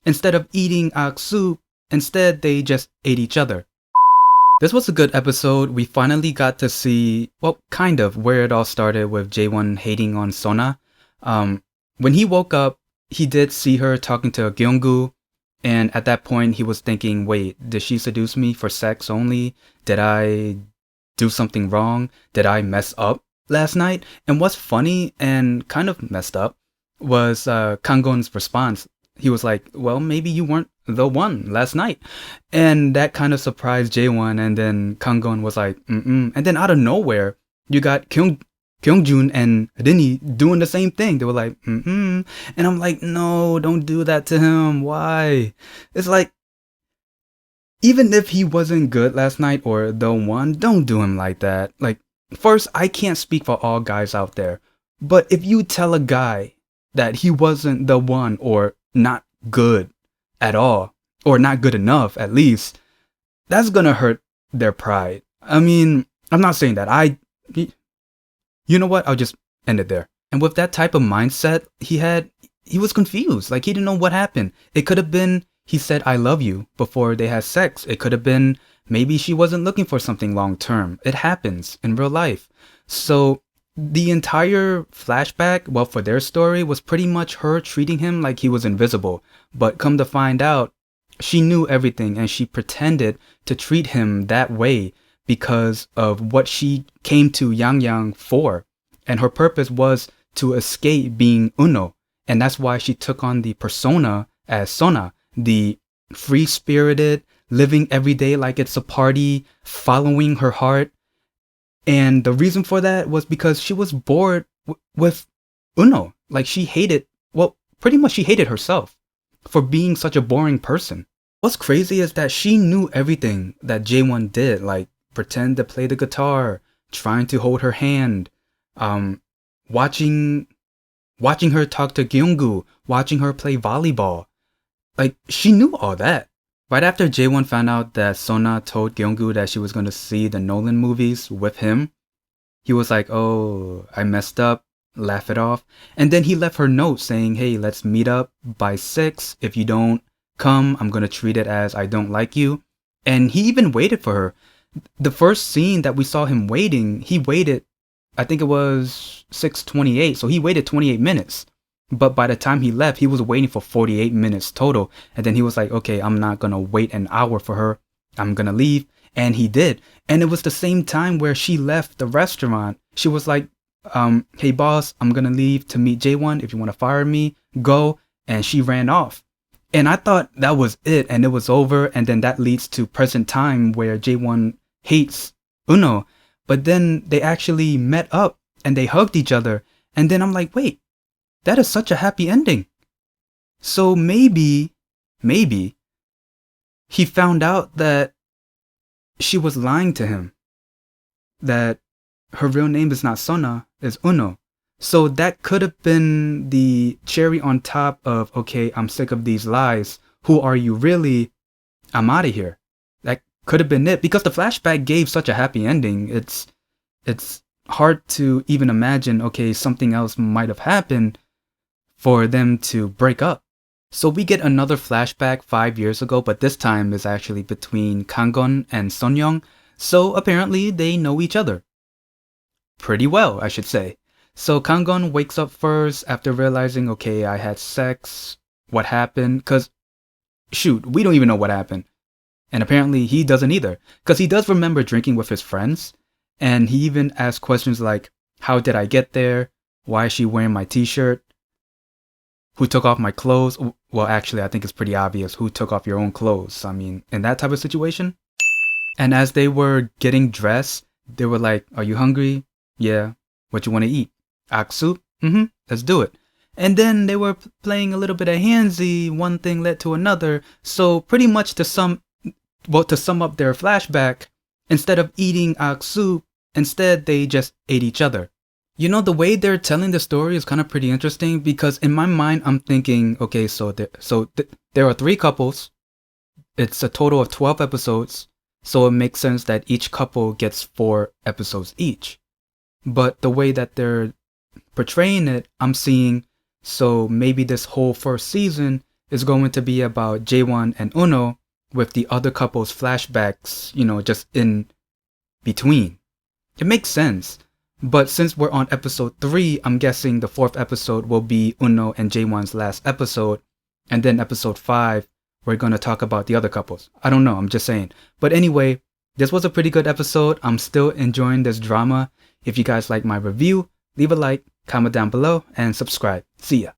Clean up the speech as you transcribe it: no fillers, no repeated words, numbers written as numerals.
Instead of eating soup, instead they just ate each other. This was a good episode. We finally got to see, well, kind of where it all started with Jaewon hating on Sona. When he woke up, he did see her talking to Gyeonggu, and at that point he was thinking, wait, did she seduce me for sex only? Did I do something wrong? Did I mess up last night? And what's funny and kind of messed up was Kanggon's response. He was like, well, maybe you weren't the one last night. And that kind of surprised Jaewon. And then Kanggon was like, mm-mm. And then out of nowhere, you got Kyungjun and Rinny doing the same thing. They were like, mm-mm. And I'm like, no, don't do that to him. Why? It's like, even if he wasn't good last night or the one, don't do him like that. Like, first, I can't speak for all guys out there. But if you tell a guy that he wasn't the one or not good at all, or not good enough at least, that's gonna hurt their pride. I mean, I'm not saying that. You know what? I'll just end it there. And with that type of mindset he was confused. Like, he didn't know what happened. It could have been he said, I love you before they had sex. It could have been maybe she wasn't looking for something long term. It happens in real life. So the entire flashback, well, for their story, was pretty much her treating him like he was invisible. But come to find out, she knew everything and she pretended to treat him that way because of what she came to Yang for. And her purpose was to escape being Uno. And that's why she took on the persona as Sona, the free-spirited, living every day like it's a party, following her heart. And the reason for that was because she was bored with Uno. Like, she hated, well, pretty much she hated herself for being such a boring person. What's crazy is that she knew everything that Jaewon did, like pretend to play the guitar, trying to hold her hand, watching her talk to Gyeonggu, watching her play volleyball. Like, she knew all that. Right after Jaewon found out that Sona told Gyeonggu that she was going to see the Nolan movies with him, he was like, oh, I messed up, laugh it off. And then he left her note saying, hey, let's meet up by 6. If you don't come, I'm going to treat it as I don't like you. And he even waited for her. The first scene that we saw him waiting, he waited, I think it was 6:28. So he waited 28 minutes. But by the time he left, he was waiting for 48 minutes total. And then he was like, okay, I'm not going to wait an hour for her. I'm going to leave. And he did. And it was the same time where she left the restaurant. She was like, hey, boss, I'm going to leave to meet Jaewon. If you want to fire me, go. And she ran off. And I thought that was it. And it was over. And then that leads to present time where Jaewon hates Uno. But then they actually met up and they hugged each other. And then I'm like, wait. That is such a happy ending. So maybe he found out that she was lying to him. That her real name is not Sona, it's Uno. So that could have been the cherry on top of, okay, I'm sick of these lies. Who are you really? I'm out of here. That could have been it because the flashback gave such a happy ending. It's hard to even imagine, okay, something else might have happened for them to break up. So we get another flashback 5 years ago, but this time is actually between Kanggon and Sonyoung. So apparently they know each other. Pretty well, I should say. So Kanggon wakes up first after realizing, okay, I had sex. What happened? Because, shoot, we don't even know what happened. And apparently he doesn't either. Because he does remember drinking with his friends. And he even asks questions like, how did I get there? Why is she wearing my t-shirt? Who took off my clothes? Well, actually, I think it's pretty obvious who took off your own clothes. I mean, in that type of situation. And as they were getting dressed, they were like, are you hungry? Yeah. What you want to eat? Aksu? Mm-hmm. Let's do it. And then they were playing a little bit of handsy. One thing led to another. So pretty much to sum up their flashback, instead of eating Aksu, instead they just ate each other. You know, the way they're telling the story is kind of pretty interesting because in my mind, I'm thinking, okay, so there are 3 couples. It's a total of 12 episodes. So it makes sense that each couple gets 4 episodes each. But the way that they're portraying it, I'm seeing, so maybe this whole first season is going to be about J1 and Uno with the other couple's flashbacks, just in between. It makes sense. But since we're on episode 3, I'm guessing the 4th episode will be Uno and J1's last episode. And then episode 5, we're going to talk about the other couples. I don't know, I'm just saying. But anyway, this was a pretty good episode. I'm still enjoying this drama. If you guys like my review, leave a like, comment down below, and subscribe. See ya.